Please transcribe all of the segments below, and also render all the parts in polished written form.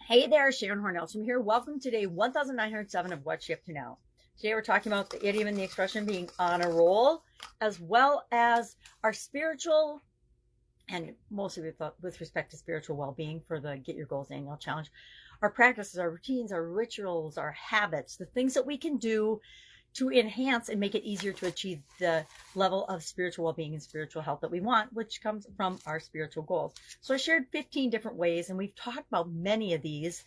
Hey there, Sharon Horne-Ellstrom here. Welcome to day 1907 of What's She Up To Now. Today we're talking about the idiom and the expression being on a roll, as well as our spiritual, and mostly with respect to spiritual well-being for the Get Your Goals Annual Challenge, our practices, our routines, our rituals, our habits, the things that we can do to enhance and make it easier to achieve the level of spiritual well-being and spiritual health that we want, which comes from our spiritual goals. So I shared 15 different ways, and we've talked about many of these,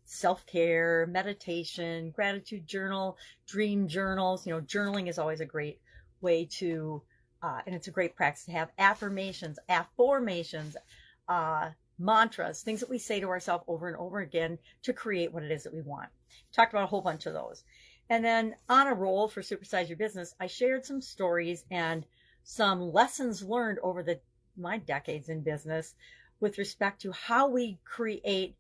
self-care, meditation, gratitude journal, dream journals. Journaling is always a great way to, and it's a great practice to have affirmations, mantras, things that we say to ourselves over and over again to create what it is that we want. Talked about a whole bunch of those. And then on a roll for Supersize Your Business, I shared some stories and some lessons learned over my decades in business with respect to how we create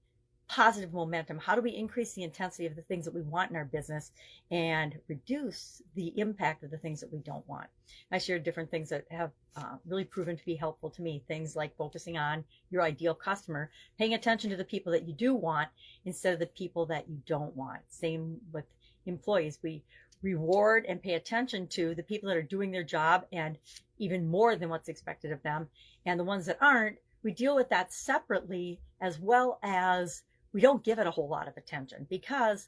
positive momentum. How do we increase the intensity of the things that we want in our business and reduce the impact of the things that we don't want? I shared different things that have really proven to be helpful to me. Things like focusing on your ideal customer, paying attention to the people that you do want instead of the people that you don't want. Same with employees. We reward and pay attention to the people that are doing their job and even more than what's expected of them. And the ones that aren't, we deal with that separately, as well as we don't give it a whole lot of attention, because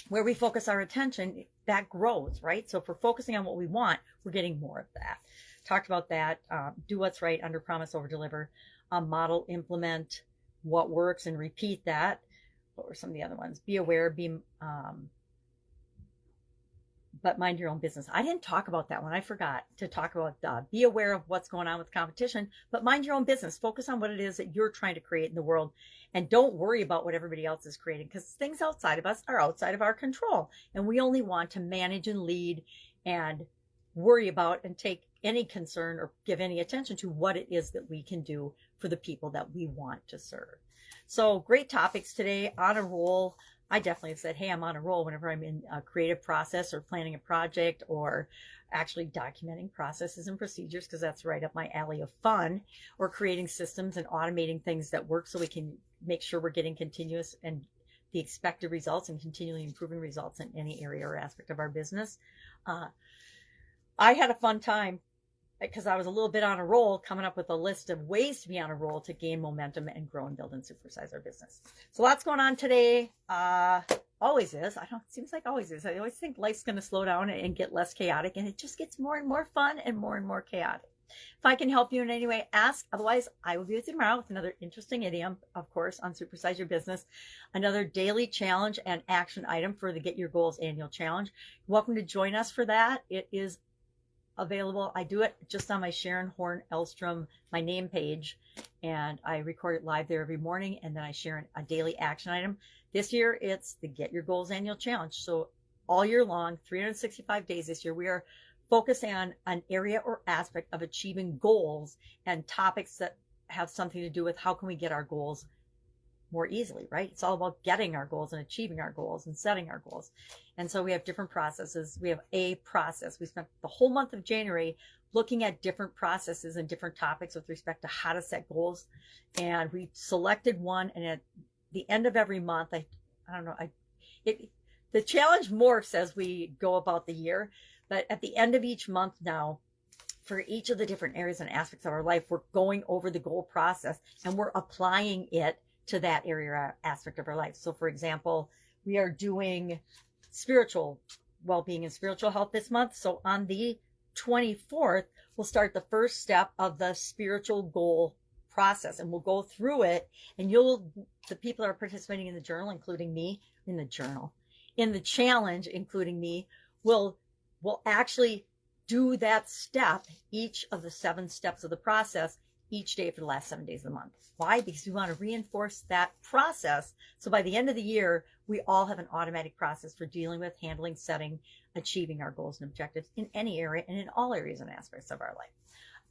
where we focus our attention, that grows, right? So if we're focusing on what we want, we're getting more of that. Talked about that. Do what's right, under promise, over deliver. Model, implement what works and repeat that. What were some of the other ones? Be aware, but mind your own business. I didn't talk about that one. I forgot to talk about be aware of what's going on with competition, but mind your own business. Focus on what it is that you're trying to create in the world, and don't worry about what everybody else is creating, because things outside of us are outside of our control, and we only want to manage and lead and worry about and take any concern or give any attention to what it is that we can do for the people that we want to serve. So great topics today. On a roll. I definitely have said, hey, I'm on a roll whenever I'm in a creative process or planning a project or actually documenting processes and procedures, because that's right up my alley of fun, or creating systems and automating things that work so we can make sure we're getting continuous and the expected results and continually improving results in any area or aspect of our business. I had a fun time because I was a little bit on a roll, coming up with a list of ways to be on a roll to gain momentum and grow and build and supersize our business. So lots going on today. Always is. It seems like always is. I always think life's going to slow down and get less chaotic, and it just gets more and more fun and more chaotic. If I can help you in any way, ask. Otherwise, I will be with you tomorrow with another interesting idiom, of course, on Supersize Your Business, another daily challenge and action item for the Get Your Goals Annual Challenge. You're welcome to join us for that. It is available. I do it just on my Sharon Horne-Ellstrom, my name page, and I record it live there every morning, and then I share a daily action item. This year, it's the Get Your Goals Annual Challenge. So all year long, 365 days this year, we are focused on an area or aspect of achieving goals and topics that have something to do with how can we get our goals more easily, right? It's all about getting our goals and achieving our goals and setting our goals. And so we have different processes. We have a process. We spent the whole month of January looking at different processes and different topics with respect to how to set goals. And we selected one, and at the end of every month, the challenge morphs as we go about the year, but at the end of each month now, for each of the different areas and aspects of our life, we're going over the goal process and we're applying it to that area or aspect of our life. So for example, we are doing spiritual well-being and spiritual health this month. So on the 24th, we'll start the first step of the spiritual goal process, and we'll go through it, and the people that are participating in the journal, including me, in the challenge, including me, will actually do that step, each of the 7 steps of the process, each day for the last 7 days of the month. Why? Because we want to reinforce that process. So by the end of the year, we all have an automatic process for dealing with, handling, setting, achieving our goals and objectives in any area and in all areas and aspects of our life.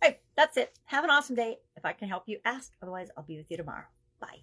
All right, that's it. Have an awesome day. If I can help you, ask. Otherwise, I'll be with you tomorrow. Bye.